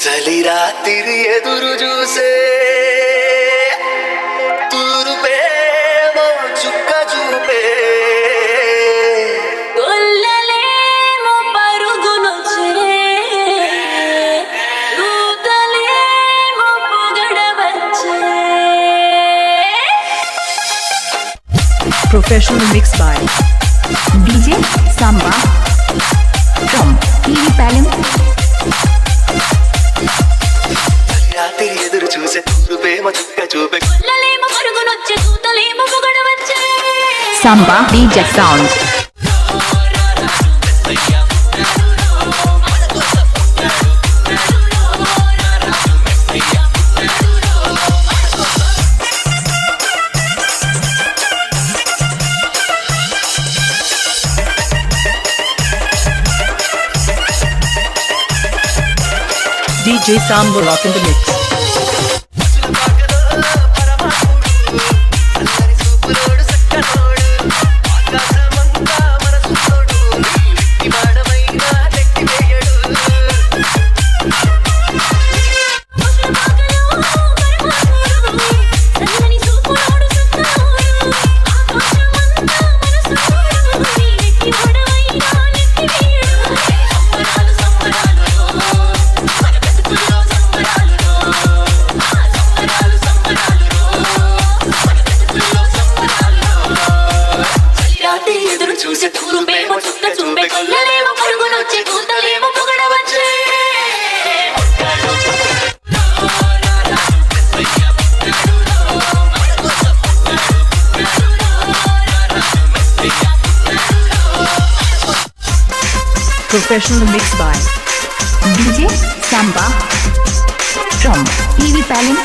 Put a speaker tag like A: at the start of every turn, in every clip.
A: చలి రాత్రి ఎదురు చూసే తూరుపేమో చుక్క చూపే
B: ఒల్లలేమో పరుగునొచ్చే దూతలేమో పొగడవచ్చే.
C: Professional mix by DJ Samba from TV Palim.
A: రాత్రి ఎదురు చూసే తూరుపేమో చుక్క చూపే
B: ఒల్లలేమో పరుగునొచ్చే దూతలేమో పొగడవచ్చే.
C: Samba DJ Sounds. DJ Samba rock in the mix.
A: ఎదురు చూసే తూరుపేమో చుక్క చూపే
B: ఒల్లలేమో పరుగునొచ్చే దూతలేమో పొగడవచ్చే.
C: Professional mix by DJ Samba from TV Palim.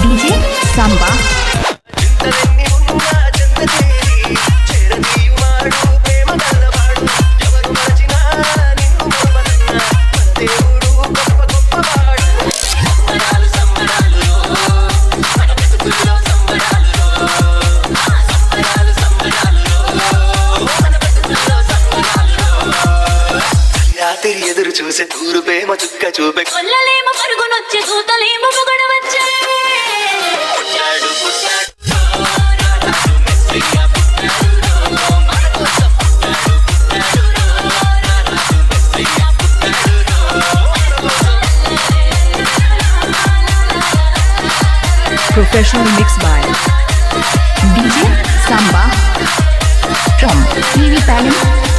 C: DJ Samba
A: రాత్రి ఎదురు చూసే తూరుపేమో చుక్క చూపే
B: ఒల్లలేమో పరుగునొచ్చే దూతలేమో పొగడవచ్చే.
C: Professional mix by DJ Samba from TV Palim.